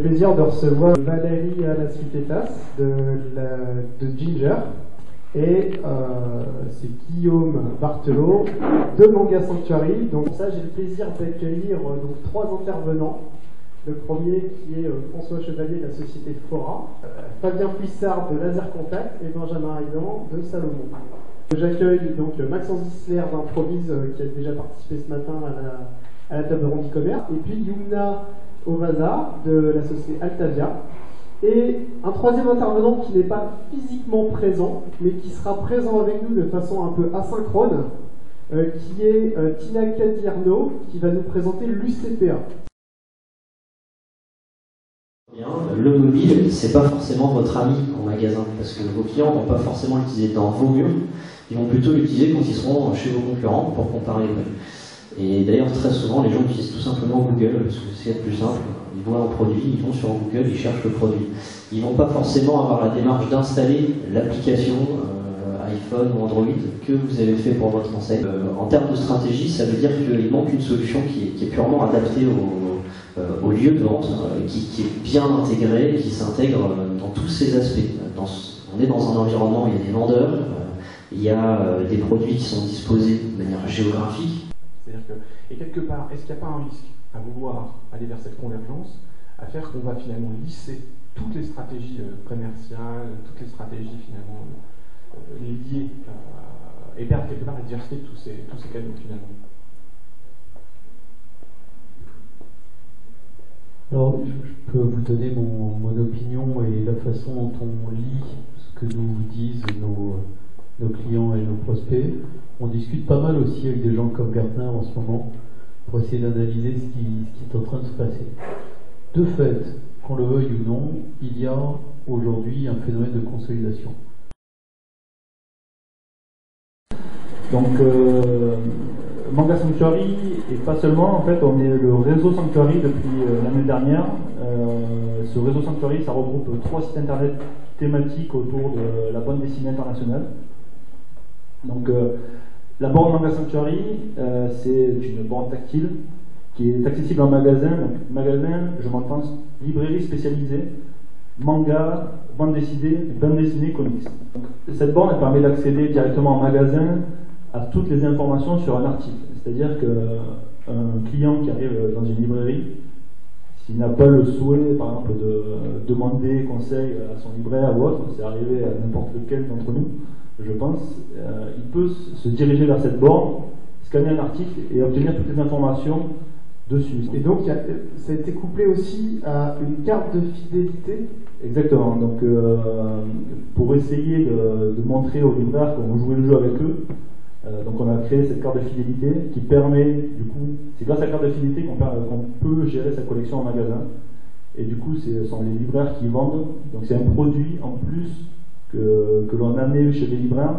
plaisir de recevoir Valérie Alassuitetas de Ginger et c'est Guillaume Barthelot de Manga Sanctuary. Donc ça, j'ai le plaisir d'accueillir donc 3 intervenants. Le premier qui est François Chevalier de la société Fora, Fabien Puissard de Laser Contact et Benjamin Aydan de Salomon. J'accueille donc Maxence Disler d'Improvise qui a déjà participé ce matin à la table ronde e-commerce, et puis Yumna Ovaza de la société Altavia, et un troisième intervenant qui n'est pas physiquement présent, mais qui sera présent avec nous de façon un peu asynchrone, qui est Tina Cadierno, qui va nous présenter l'UCPA. Le mobile, c'est pas forcément votre ami en magasin, parce que vos clients vont pas forcément l'utiliser dans vos murs, ils vont plutôt l'utiliser quand ils seront chez vos concurrents pour comparer les prix. Et d'ailleurs, très souvent, les gens utilisent tout simplement Google, parce que c'est le plus simple. Ils voient un produit, ils vont sur Google, ils cherchent le produit. Ils vont pas forcément avoir la démarche d'installer l'application iPhone ou Android que vous avez fait pour votre enseigne. En termes de stratégie, ça veut dire qu'il manque une solution qui est purement adaptée au lieu de vente, qui est bien intégré, qui s'intègre dans tous ses aspects. On est dans un environnement où il y a des vendeurs, il y a des produits qui sont disposés de manière géographique. C'est-à-dire que, et quelque part, est-ce qu'il n'y a pas un risque à vouloir aller vers cette convergence, à faire qu'on va finalement lisser toutes les stratégies commerciales, toutes les stratégies finalement liées, et perdre quelque part la diversité de tous ces canaux finalement? Alors, je peux vous donner mon opinion et la façon dont on lit ce que nous disent nos clients et nos prospects. On discute pas mal aussi avec des gens comme Gartner en ce moment pour essayer d'analyser ce qui est en train de se passer. De fait, qu'on le veuille ou non, il y a aujourd'hui un phénomène de consolidation. Donc, Manga Sanctuary, et pas seulement, en fait, on est le réseau Sanctuary depuis l'année dernière. Ce réseau Sanctuary, ça regroupe 3 sites internet thématiques autour de la bande dessinée internationale. Donc, la borne Manga Sanctuary, c'est une borne tactile qui est accessible en magasin. Donc, magasin, je m'entends, librairie spécialisée, manga, bande dessinée, comics. Donc, cette borne, elle permet d'accéder directement en magasin à toutes les informations sur un article. C'est-à-dire qu'un client qui arrive dans une librairie, s'il n'a pas le souhait, par exemple, de demander conseil à son libraire ou autre, c'est arrivé à n'importe lequel d'entre nous, je pense, il peut se diriger vers cette borne, scanner un article et obtenir toutes les informations dessus. Et donc, ça a été couplé aussi à une carte de fidélité. Exactement. Donc, pour essayer de montrer aux libraires qu'on jouait le jeu avec eux, donc on a créé cette carte de fidélité qui permet, du coup, c'est grâce à la carte de fidélité qu'on peut gérer sa collection en magasin. Et du coup, ce sont les libraires qui vendent. Donc c'est un produit en plus que l'on a amené chez les libraires,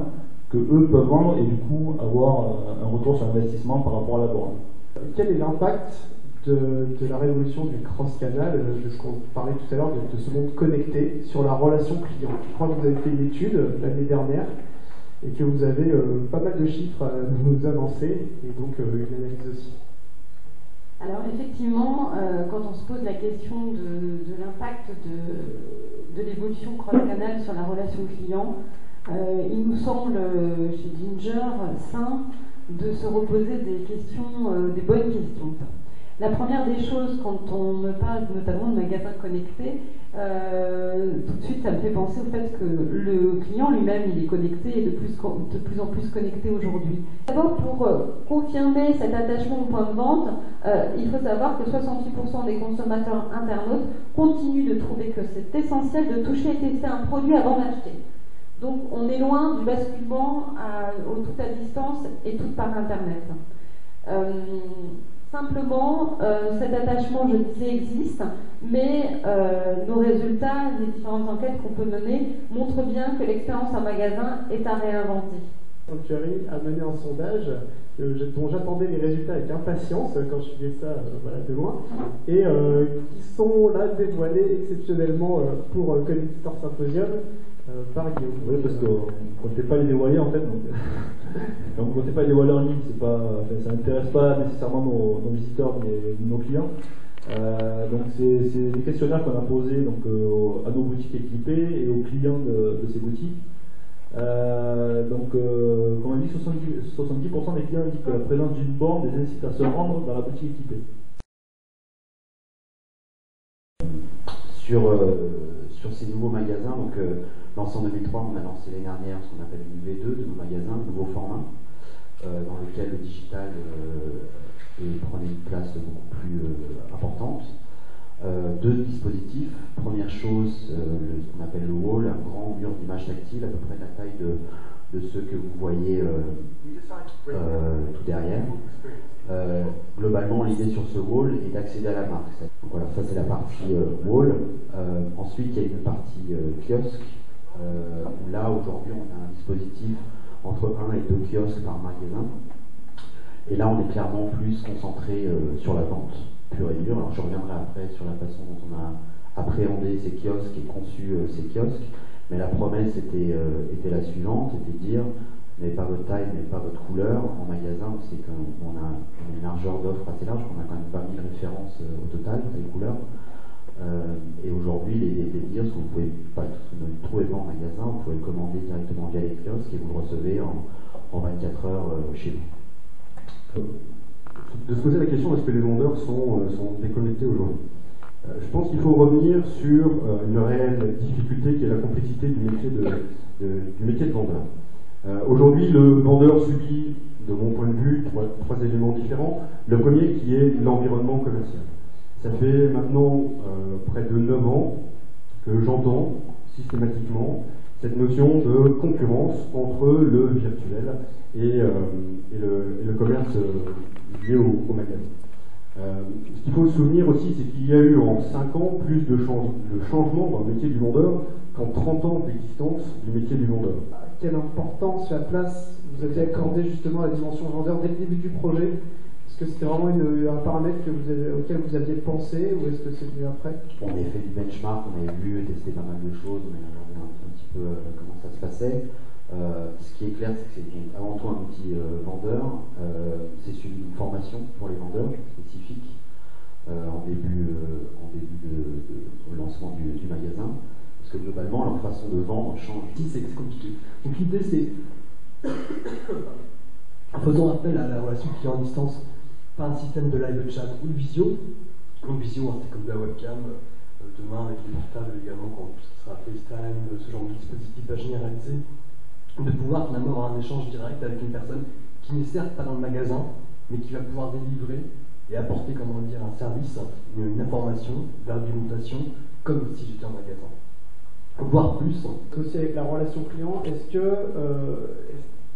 que eux peuvent vendre et du coup avoir un retour sur investissement par rapport à la borne. Quel est l'impact de la révolution du cross-canal, de ce qu'on parlait tout à l'heure, de ce monde connecté sur la relation client? Je crois que vous avez fait une étude l'année dernière et que vous avez pas mal de chiffres à nous avancer et donc une analyse aussi. Alors effectivement, quand on se pose la question de l'impact de l'évolution cross-canal sur la relation client, il nous semble chez Ginger sain de se reposer des bonnes questions. La première des choses, quand on me parle notamment de magasins connectés, tout de suite ça me fait penser au fait que le client lui-même il est connecté et de plus en plus connecté aujourd'hui. D'abord, pour confirmer cet attachement au point de vente, il faut savoir que 68% des consommateurs internautes continuent de trouver que c'est essentiel de toucher et tester un produit avant d'acheter. Donc on est loin du basculement au tout à distance et tout par Internet. Simplement, cet attachement, je disais, existe, mais nos résultats, les différentes enquêtes qu'on peut mener, montrent bien que l'expérience en magasin est à réinventer. Sanctuary a mené un sondage dont j'attendais les résultats avec impatience quand je suivais ça de loin, et qui sont là dévoilés exceptionnellement pour Connector Symposium par Guillaume. Oui, parce qu'on ne comptait pas les dévoiler en fait. Donc on ne comptait pas les dévoiler en ligne, ça n'intéresse pas nécessairement nos visiteurs, nos clients. Donc c'est des questionnaires qu'on a posés donc, à nos boutiques équipées et aux clients de ces boutiques. Comme on dit, 70% des clients indiquent que la présence d'une borne les incite à se rendre dans la boutique équipée. Sur ces nouveaux magasins, donc lancé en 2003, on a lancé l'année dernière ce qu'on appelle une V2 de nos magasins, de nouveaux formats, dans lequel le digital prenait une place beaucoup plus importante. Deux dispositifs. Première chose, ce qu'on appelle le wall, un grand mur d'images tactiles, à peu près de la taille de ceux que vous voyez tout derrière. Globalement, l'idée sur ce wall est d'accéder à la marque. Donc voilà, ça c'est la partie wall. Ensuite, il y a une partie kiosque, où là, aujourd'hui, on a un dispositif entre 1 et 2 kiosques par magasin. Et là, on est clairement plus concentré sur la vente pure et dure. Alors, je reviendrai après sur la façon dont on a appréhendé ces kiosques et conçu ces kiosques. Mais la promesse était la suivante, c'était de dire, n'avez pas votre taille, n'avez pas votre couleur. En magasin, on sait qu'on a une largeur d'offre assez large, qu'on a quand même 20 000 références au total, les couleurs. Et aujourd'hui, les kiosques, vous pouvez pas ne le trouvez pas en magasin, vous pouvez le commander directement via les kiosques et vous le recevez en 24 heures chez vous. De se poser la question, est-ce que les vendeurs sont déconnectés aujourd'hui? Je pense qu'il faut revenir sur une réelle difficulté qui est la complexité du métier de vendeur. Aujourd'hui, le vendeur subit, de mon point de vue, trois éléments différents. Le premier qui est l'environnement commercial. Ça fait maintenant près de 9 ans que j'entends systématiquement cette notion de concurrence entre le virtuel et le commerce lié au magasin. Ce qu'il faut se souvenir aussi, c'est qu'il y a eu en 5 ans plus de changements dans le métier du vendeur qu'en 30 ans d'existence du métier du vendeur. Quelle importance, la place vous avez accordé justement à la dimension vendeur dès le début du projet? Est-ce que c'était vraiment un paramètre auquel vous aviez pensé ou est-ce que c'est venu après? On avait fait du benchmark, on avait vu, testé pas mal de choses, on avait regardé un petit peu comment ça se passait. Ce qui est clair, c'est que c'est avant tout un outil vendeur. C'est suivi d'une formation pour les vendeurs spécifique en début de lancement du magasin. Parce que globalement, leur façon de vendre change. Si, c'est compliqué. Donc l'idée, c'est, en faisant appel à la relation client à distance par un système de live chat ou de visio. Donc visio, c'est comme de la webcam. Demain, avec les portables également, quand ce sera FaceTime, ce genre de dispositif à généraliser, de pouvoir finalement avoir un échange direct avec une personne qui n'est certes pas dans le magasin, mais qui va pouvoir délivrer et apporter, comment dire, un service, une information, de l'argumentation, comme si j'étais en magasin. Voire plus. Aussi avec la relation client, est-ce que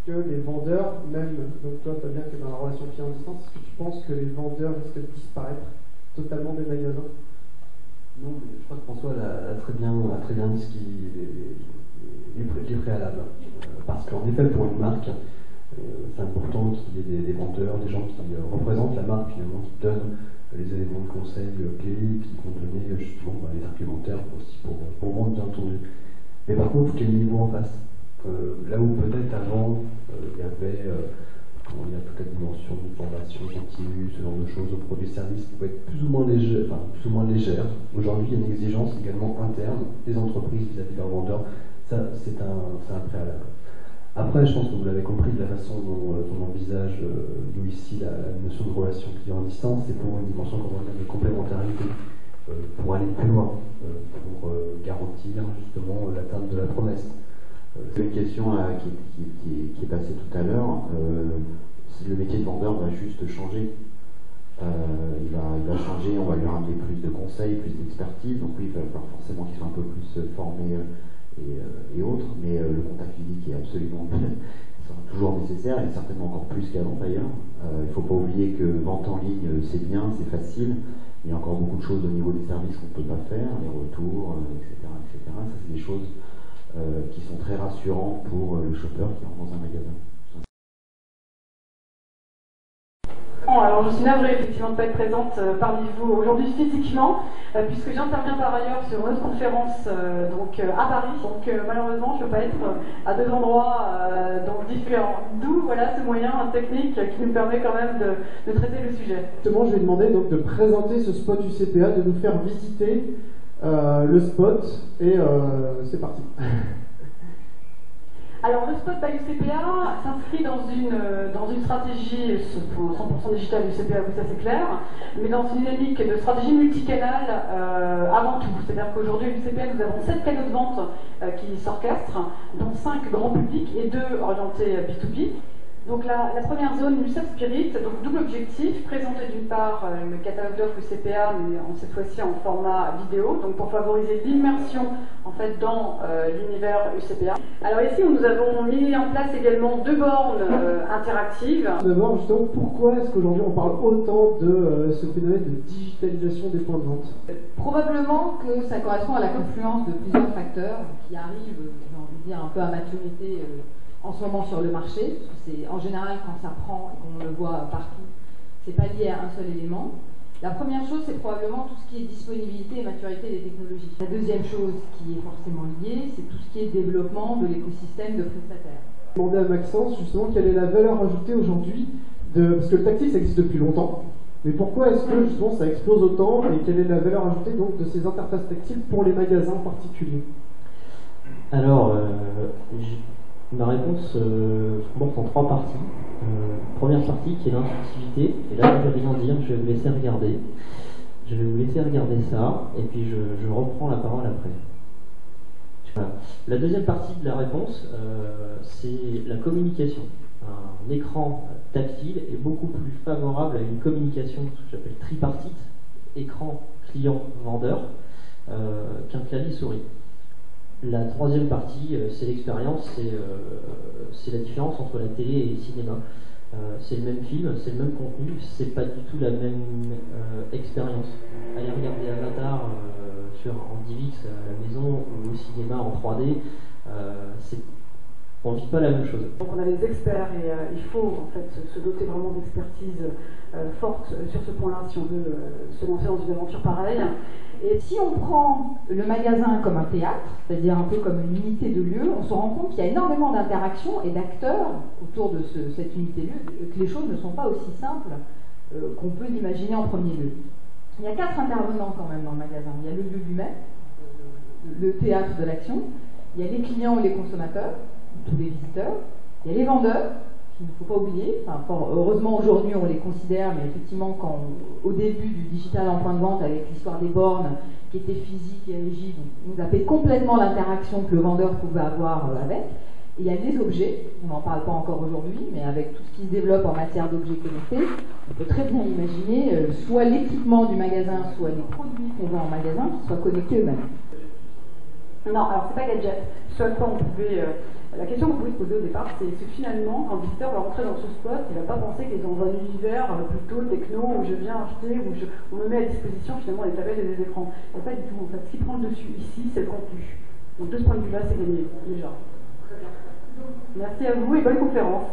les vendeurs, même, donc toi tu as bien que dans la relation client à distance, est-ce que tu penses que les vendeurs risquent de disparaître totalement des magasins? Non, mais je crois que François a très bien dit ce qui est préalable. Parce qu'en effet, pour une marque, c'est important qu'il y ait des vendeurs, des gens qui représentent la marque finalement, qui donnent les éléments de conseil clés, qui vont donner justement les argumentaires aussi pour vendre bien entendu. Mais par contre, il y a le niveau en face. Là où peut-être avant, il y avait toute la dimension de formation continue, ce genre de choses, aux produits et services qui pouvaient être plus ou moins légères. Aujourd'hui, il y a une exigence également interne des entreprises vis-à-vis de leurs vendeurs. Ça, c'est un préalable. Après, je pense que vous l'avez compris, de la façon dont on envisage, nous ici, la notion de relation client à distance, c'est pour une dimension de complémentarité, pour aller plus loin, pour garantir justement l'atteinte de la promesse. C'est une question qui est passée tout à l'heure. Le métier de vendeur va juste changer. Il va changer, on va lui ramener plus de conseils, plus d'expertise. Donc oui, il va falloir forcément qu'il soit un peu plus formé et autres. Mais le contact physique est absolument sera toujours nécessaire et certainement encore plus qu'avant d'ailleurs. Il ne faut pas oublier que vente en ligne, c'est bien, c'est facile. Il y a encore beaucoup de choses au niveau des services qu'on ne peut pas faire, les retours, etc. Ça, c'est des choses qui sont très rassurantes pour le shopper qui rentre dans un magasin. effectivement, alors je suis navrée effectivement de ne pas être présente parmi vous aujourd'hui physiquement, puisque j'interviens par ailleurs sur une autre conférence à Paris, donc malheureusement je ne peux pas être à deux endroits différents. D'où voilà ce moyen technique qui nous permet quand même de traiter le sujet. Justement, je vais demander donc de présenter ce spot UCPA, de nous faire visiter le spot, et c'est parti. Alors le spot by UCPA s'inscrit dans une stratégie 100% digitale UCPA, ça c'est clair, mais dans une dynamique de stratégie multicanale avant tout. C'est-à-dire qu'aujourd'hui à UCPA nous avons 7 canaux de vente qui s'orchestrent, dont 5 grands publics et 2 orientés B2B. Donc la première zone, Lucid Spirit, donc double objectif, présenter d'une part le catalogue d'offres UCPA, mais cette fois-ci en format vidéo, donc pour favoriser l'immersion en fait dans l'univers UCPA. Alors ici, nous avons mis en place également 2 bornes interactives. D'abord, justement, pourquoi est-ce qu'aujourd'hui on parle autant de ce phénomène de digitalisation des points de vente? Probablement que ça correspond à la confluence de plusieurs facteurs qui arrivent, j'ai envie de dire, un peu à maturité en ce moment sur le marché. C'est en général quand ça prend et qu'on le voit partout, c'est pas lié à un seul élément. La première chose, c'est probablement tout ce qui est disponibilité et maturité des technologies. La deuxième chose qui est forcément liée, c'est tout ce qui est développement de l'écosystème de prestataires. Je vais demander à Maxence justement quelle est la valeur ajoutée aujourd'hui parce que le tactile ça existe depuis longtemps, mais pourquoi est-ce que justement ça explose autant et quelle est la valeur ajoutée donc de ces interfaces tactiles pour les magasins en particulier? Alors, ma réponse comporte en 3 parties. Première partie qui est l'intuitivité, et là je vais rien dire, je vais vous laisser regarder. Je vais vous laisser regarder ça, et puis je reprends la parole après. Voilà. La deuxième partie de la réponse, c'est la communication. Un écran tactile est beaucoup plus favorable à une communication que j'appelle tripartite, écran, client, vendeur, qu'un clavier souris. La troisième partie, c'est l'expérience, c'est la différence entre la télé et le cinéma. C'est le même film, c'est le même contenu, c'est pas du tout la même expérience. Allez regarder Avatar en DivX à la maison ou au cinéma en 3D, on ne vit pas la même chose. Donc on a des experts et il faut en fait se doter vraiment d'expertise forte sur ce point-là si on veut se lancer dans une aventure pareille. Et si on prend le magasin comme un théâtre, c'est-à-dire un peu comme une unité de lieu, on se rend compte qu'il y a énormément d'interactions et d'acteurs autour de cette unité de lieu, que les choses ne sont pas aussi simples qu'on peut l'imaginer en premier lieu. Il y a 4 intervenants quand même dans le magasin. Il y a le lieu lui-même, le théâtre de l'action, il y a les clients et les consommateurs, tous les visiteurs, il y a les vendeurs, qu'il ne faut pas oublier. Enfin, heureusement aujourd'hui on les considère, mais effectivement au début du digital en point de vente avec l'histoire des bornes qui étaient physiques et rigides, on zappait complètement l'interaction que le vendeur pouvait avoir avec. Et il y a les objets, on n'en parle pas encore aujourd'hui, mais avec tout ce qui se développe en matière d'objets connectés, on peut très bien imaginer soit l'équipement du magasin, soit les produits qu'on vend en magasin qui soient connectés eux-mêmes. Non, alors c'est pas gadget. Ce à quoi on pouvait... La question que vous pouvez se poser au départ, c'est finalement, quand le visiteur va rentrer dans ce spot, il ne va pas penser qu'il est dans un univers plutôt techno où je viens acheter, où on me met à disposition finalement les tablettes et les écrans. Il n'y a pas du tout. En fait, ce qui prend le dessus ici, c'est le contenu. Donc de ce point de vue-là, c'est gagné déjà. Merci à vous et bonne conférence.